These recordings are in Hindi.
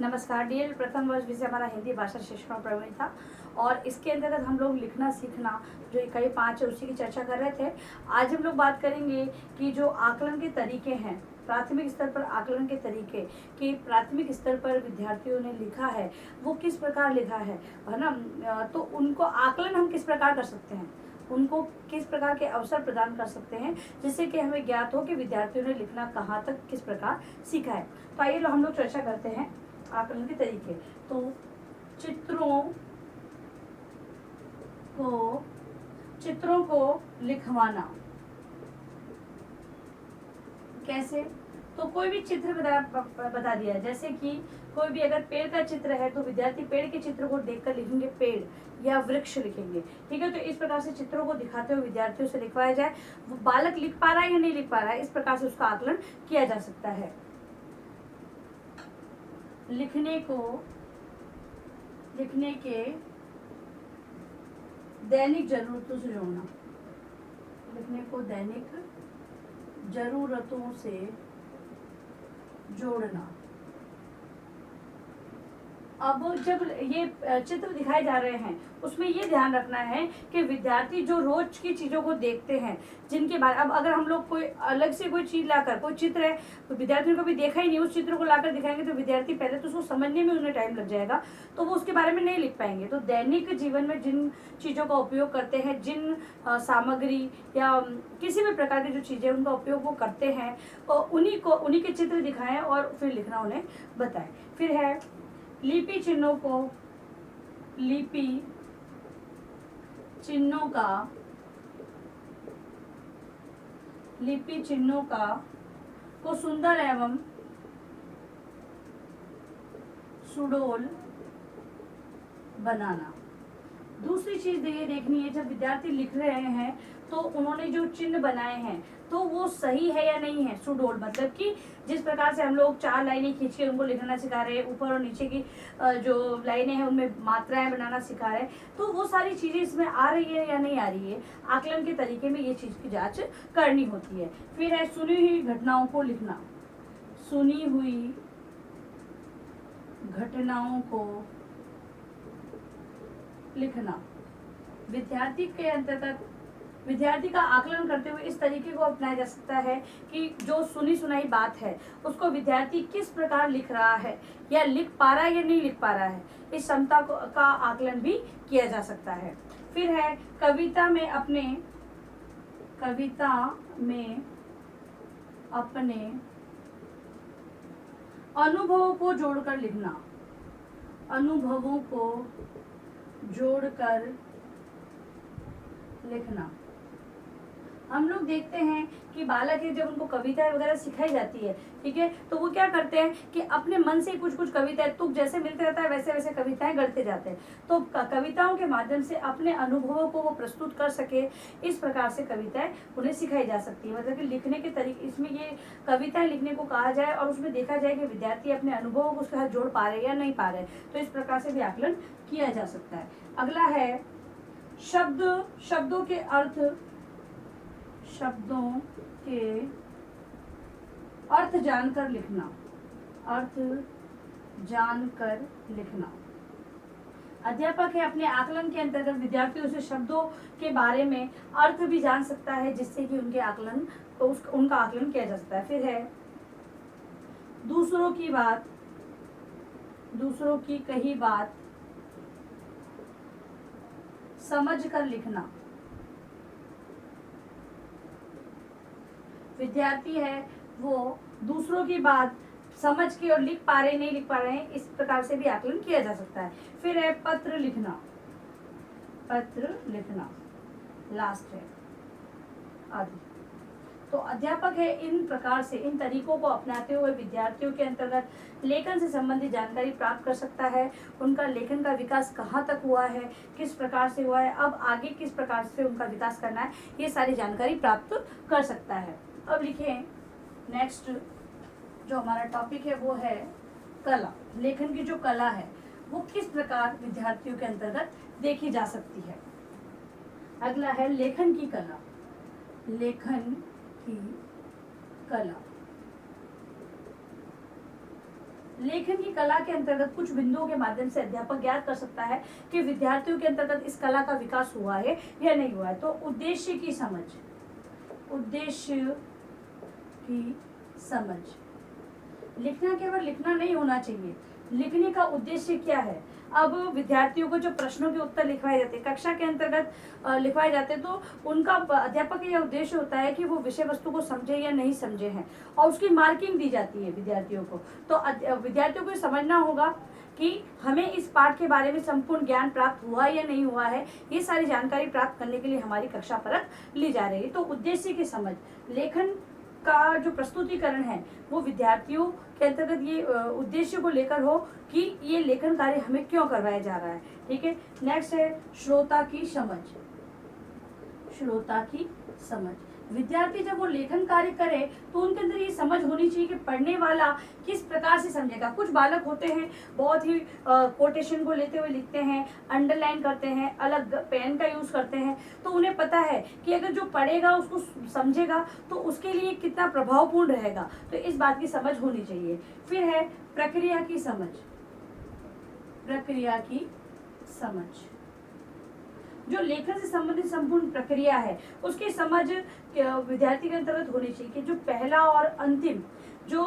नमस्कार डीएल प्रथम वर्ष विषय हमारा हिंदी भाषा शिक्षण प्रवीण था और इसके अंतर्गत हम लोग लिखना सीखना जो इकाई 5 है उसी की चर्चा कर रहे थे। आज हम लोग बात करेंगे कि जो आकलन के तरीके हैं, प्राथमिक स्तर पर आकलन के तरीके कि प्राथमिक स्तर पर विद्यार्थियों ने लिखा है वो किस प्रकार लिखा है ना। तो उनको आकलन हम किस प्रकार कर सकते हैं, उनको किस प्रकार के अवसर प्रदान कर सकते हैं जिससे कि हमें ज्ञात हो कि विद्यार्थियों ने लिखना कहाँ तक किस प्रकार सीखा है। तो आइए हम लोग चर्चा करते हैं आकलन के तरीके। तो चित्रों को लिखवाना कैसे, तो कोई भी चित्र बता दिया, जैसे कि कोई भी अगर पेड़ का चित्र है तो विद्यार्थी पेड़ के चित्र को देखकर लिखेंगे पेड़ या वृक्ष लिखेंगे। ठीक है, तो इस प्रकार से चित्रों को दिखाते हुए विद्यार्थियों से लिखवाया जाए। वो बालक लिख पा रहा है या नहीं लिख पा रहा है, इस प्रकार से उसका आकलन किया जा सकता है। लिखने के दैनिक जरूरतों से जोड़ना, लिखने को दैनिक जरूरतों से जोड़ना। अब जब ये चित्र दिखाए जा रहे हैं उसमें ये ध्यान रखना है कि विद्यार्थी जो रोज की चीजों को देखते हैं जिनके बारे, अब अगर हम लोग कोई अलग से कोई चीज लाकर, कोई चित्र है तो विद्यार्थियों को भी देखा ही नहीं, उस चित्र को लाकर दिखाएंगे तो विद्यार्थी पहले तो उसको समझने में उन्हें टाइम लग जाएगा, तो वो उसके बारे में नहीं लिख पाएंगे। तो दैनिक जीवन में जिन चीजों का उपयोग करते हैं, जिन सामग्री या किसी भी प्रकार की जो चीजें उनका उपयोग वो करते हैं, और उन्हीं के चित्र दिखाएं और फिर लिखना उन्हें बताएं। फिर है लिपि चिन्हों का को सुंदर एवं सुडौल बनाना। दूसरी चीज ये देखनी है, जब विद्यार्थी लिख रहे हैं तो उन्होंने जो चिन्ह बनाए हैं तो वो सही है या नहीं है। सुडौल मतलब कि जिस प्रकार से हम लोग 4 लाइनें खींच के उनको लिखना सिखा रहे हैं, ऊपर और नीचे की जो लाइनें हैं उनमें मात्राएं बनाना सिखा रहे हैं, तो वो सारी चीजें इसमें आ रही है या नहीं आ रही है, आकलन के तरीके में ये चीज की जांच करनी होती है। फिर है सुनी हुई घटनाओं को लिखना, सुनी हुई घटनाओं को लिखना। विद्यार्थी का आकलन करते हुए इस तरीके को अपनाया जा सकता है कि जो सुनी सुनाई बात है उसको विद्यार्थी किस प्रकार लिख रहा है, या लिख पा रहा है या नहीं लिख पा रहा है, इस क्षमता का आकलन भी किया जा सकता है। फिर है कविता में अपने अनुभवों को जोड़कर लिखना, अनुभवों को जोड़कर लिखना। हम लोग देखते हैं कि बालक है, जब उनको कविताएं वगैरह सिखाई जाती है, ठीक है, तो वो क्या करते हैं कि अपने मन से कुछ कविताएं, तुक जैसे मिलते रहता है वैसे वैसे कविताएं गढ़ते जाते हैं। तो कविताओं के माध्यम से अपने अनुभवों को वो प्रस्तुत कर सके, इस प्रकार से कविताएं उन्हें सिखाई जा सकती है। मतलब कि लिखने के तरीके, इसमें ये कविताएं लिखने को कहा जाए और उसमें देखा जाए कि विद्यार्थी अपने अनुभवों को उसके साथ जोड़ पा रहे या नहीं पा रहे, तो इस प्रकार से भी आकलन किया जा सकता है। अगला है शब्दों के अर्थ जानकर लिखना। अध्यापक है अपने आकलन के अंतर्गत विद्यार्थियों से शब्दों के बारे में अर्थ भी जान सकता है, जिससे कि उनका आकलन किया जा सकता है। फिर है दूसरों की कही बात समझ कर लिखना। विद्यार्थी है वो दूसरों की बात समझ के और लिख पा रहे नहीं लिख पा रहे हैं, इस प्रकार से भी आकलन किया जा सकता है। फिर है पत्र लिखना लास्ट है आदि। तो अध्यापक है इन प्रकार से, इन तरीकों को अपनाते हुए विद्यार्थियों के अंतर्गत लेखन से संबंधित जानकारी प्राप्त कर सकता है। उनका लेखन का विकास कहाँ तक हुआ है, किस प्रकार से हुआ है, अब आगे किस प्रकार से उनका विकास करना है, ये सारी जानकारी प्राप्त कर सकता है। अब लिखें नेक्स्ट जो हमारा टॉपिक है वो है कला। लेखन की जो कला है वो किस प्रकार विद्यार्थियों के अंतर्गत देखी जा सकती है। अगला है लेखन की कला। लेखन की कला, लेखन की कला के अंतर्गत कुछ बिंदुओं के माध्यम से अध्यापक ज्ञात कर सकता है कि विद्यार्थियों के अंतर्गत इस कला का विकास हुआ है या नहीं हुआ है। तो उद्देश्य की समझ, उद्देश्य की समझ। लिखना केवल लिखना नहीं होना चाहिए, लिखने का उद्देश्य क्या है। अब विद्यार्थियों को जो प्रश्नों के उत्तर लिखवाए जाते हैं, कक्षा के अंतर्गत लिखवाए जाते हैं, तो उनका अध्यापक का यह उद्देश्य होता है कि वो विषय वस्तु को समझे या नहीं समझे हैं, और उसकी मार्किंग दी जाती है विद्यार्थियों को। तो विद्यार्थियों को समझना होगा कि हमें इस पाठ के बारे में संपूर्ण ज्ञान प्राप्त हुआ या नहीं हुआ है। ये सारी जानकारी प्राप्त करने के लिए हमारी कक्षा परख ली जा रही है। तो उद्देश्य की समझ, लेखन का जो प्रस्तुतिकरण है वो विद्यार्थियों के अंतर्गत ये उद्देश्य को लेकर हो कि ये लेखन कार्य हमें क्यों करवाया जा रहा है। ठीक है, नेक्स्ट है श्रोता की समझ। श्रोता की समझ, विद्यार्थी जब वो लेखन कार्य करे तो उनके अंदर ये समझ होनी चाहिए कि पढ़ने वाला किस प्रकार से समझेगा। कुछ बालक होते हैं बहुत ही कोटेशन को लेते हुए लिखते हैं, अंडरलाइन करते हैं, अलग पेन का यूज करते हैं, तो उन्हें पता है कि अगर जो पढ़ेगा उसको समझेगा तो उसके लिए कितना प्रभावपूर्ण रहेगा। तो इस बात की समझ होनी चाहिए। फिर है प्रक्रिया की समझ। प्रक्रिया की समझ, जो लेखन से संबंधित संपूर्ण प्रक्रिया है उसकी समझ विद्यार्थी के अंतर्गत होनी चाहिए कि जो पहला और अंतिम जो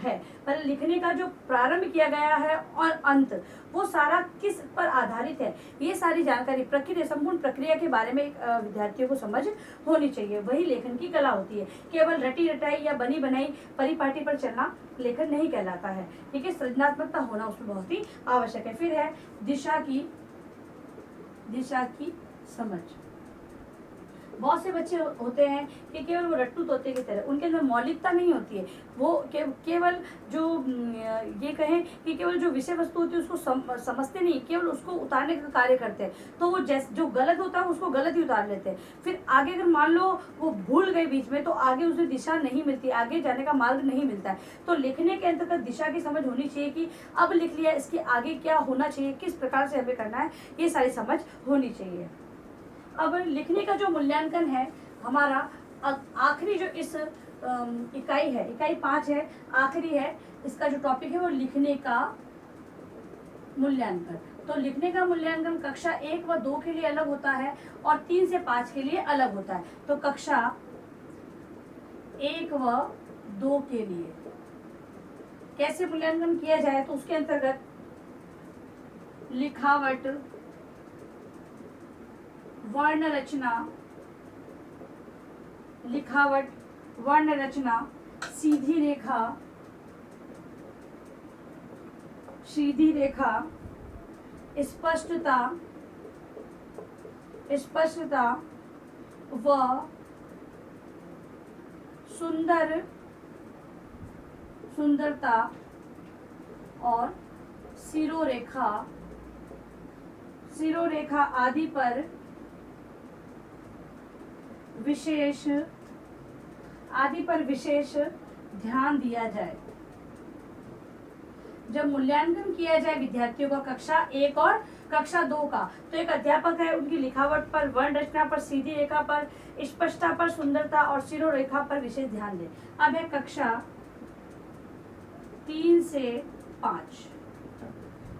है, मतलब लिखने का जो प्रारंभ किया गया है और अंत, वो सारा किस पर आधारित है, ये सारी जानकारी प्रक्रिया, संपूर्ण प्रक्रिया के बारे में विद्यार्थियों को समझ होनी चाहिए। वही लेखन की कला होती है। केवल रटी रटाई या बनी बनाई परिपाटी पर चलना लेखन नहीं कहलाता है। ठीक है, सृजनात्मकता होना उसमें बहुत ही आवश्यक है। फिर है दिशा की समझ। बहुत से बच्चे होते हैं कि केवल वो रट्टू तोते की तरह, उनके अंदर मौलिकता नहीं होती है। वो केवल जो ये कहें कि केवल जो विषय वस्तु होती है उसको समझते नहीं, केवल उसको उतारने का कार्य करते हैं। तो वो जो गलत होता है उसको गलत ही उतार लेते हैं। फिर आगे अगर मान लो वो भूल गए बीच में, तो आगे उसे दिशा नहीं मिलती, आगे जाने का मार्ग नहीं मिलता है। तो लिखने के अंतर्गत दिशा की समझ होनी चाहिए कि अब लिख लिया, इसके आगे क्या होना चाहिए, किस प्रकार से हमें करना है, ये सारी समझ होनी चाहिए। अब लिखने का जो मूल्यांकन है हमारा, आखिरी जो इस इकाई है, इकाई 5 है, आखिरी है, इसका जो टॉपिक है वो लिखने का मूल्यांकन। तो लिखने का मूल्यांकन कक्षा 1 व 2 के लिए अलग होता है और 3 से 5 के लिए अलग होता है। तो कक्षा 1 व 2 के लिए कैसे मूल्यांकन किया जाए, तो उसके अंतर्गत लिखावट, वर्ण रचना, लिखावट, वर्ण रचना, सीधी रेखा, स्पष्टता व सुंदरता और सिरोरेखा आदि पर विशेष ध्यान दिया जाए। जब मूल्यांकन किया जाए विद्यार्थियों का कक्षा 1 और कक्षा 2 का, तो एक अध्यापक है उनकी लिखावट पर, वर्ण रचना पर, सीधी रेखा पर, स्पष्टता पर, सुंदरता और सिरोरेखा पर विशेष ध्यान दे। अब है कक्षा 3 से 5।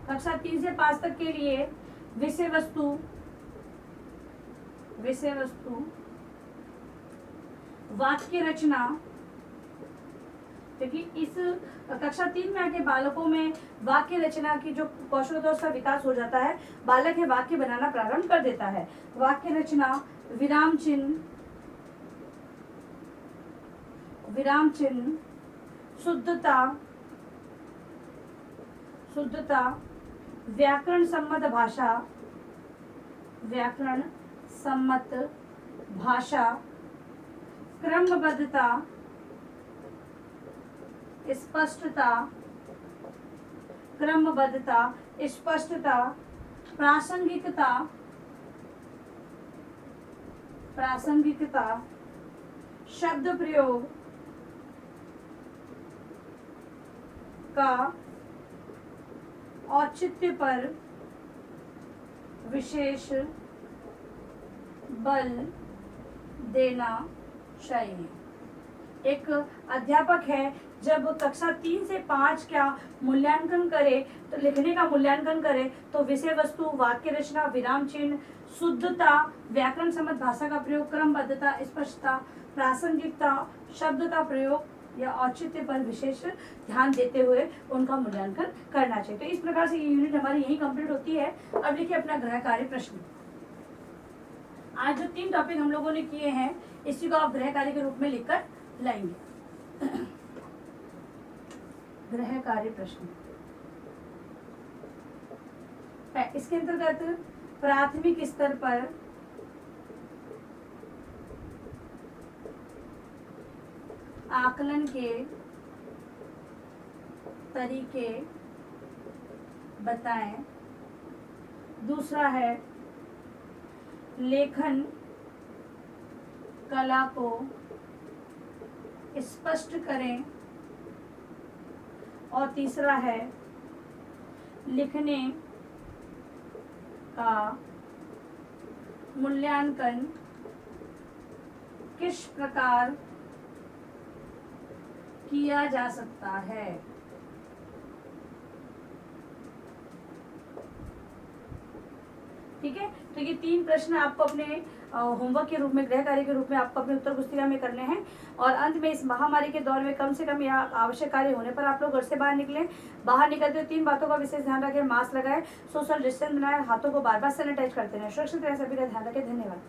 कक्षा 3 से 5 तक के लिए विषय वस्तु, वाक्य रचना, क्योंकि इस कक्षा 3 में आके बालकों में वाक्य रचना की जो कौशल होता है उसका विकास हो जाता है। बालक है वाक्य बनाना प्रारंभ कर देता है। वाक्य रचना, विराम चिन्ह, शुद्धता, व्याकरण सम्मत भाषा, क्रमबद्धता, स्पष्टता, प्रासंगिकता, शब्द प्रयोग का औचित्य पर विशेष बल देना चाहिए। एक अध्यापक है जब कक्षा 3 से 5 का मूल्यांकन करे, तो लिखने का मूल्यांकन करे, तो विषय वस्तु, वाक्य रचना, विराम चिन्ह, शुद्धता, व्याकरण सम्मत भाषा का प्रयोग, क्रमबद्धता, स्पष्टता, प्रासंगिकता, शब्द का प्रयोग या औचित्य पर विशेष ध्यान देते हुए उनका मूल्यांकन करना चाहिए। तो इस प्रकार से ये यूनिट हमारी यही कंप्लीट होती है। अब देखिए अपना गृह कार्य प्रश्न। आज जो 3 टॉपिक हम लोगों ने किए हैं, इसी को आप गृह कार्य के रूप में लिखकर लाएंगे। गृह कार्य प्रश्न, इसके अंतर्गत प्राथमिक स्तर पर आकलन के तरीके बताएं। दूसरा है लेखन कला को स्पष्ट करें। और तीसरा है लिखने का मूल्यांकन किस प्रकार किया जा सकता है। ठीक है, तो ये 3 प्रश्न आपको अपने होमवर्क के रूप में, गृह कार्य के रूप में आपको अपने उत्तर पुस्तिका में करने हैं। और अंत में इस महामारी के दौर में कम से कम यह आवश्यक कार्य होने पर आप लोग घर से बाहर निकलें। बाहर निकलते हुए 3 बातों का विशेष ध्यान रखें। मास्क लगाएं, सोशल डिस्टेंस बनाएं, हाथों को बार बार सैनिटाइज करते रहें। सुरक्षित रहें, सभी का ध्यान रखें। धन्यवाद।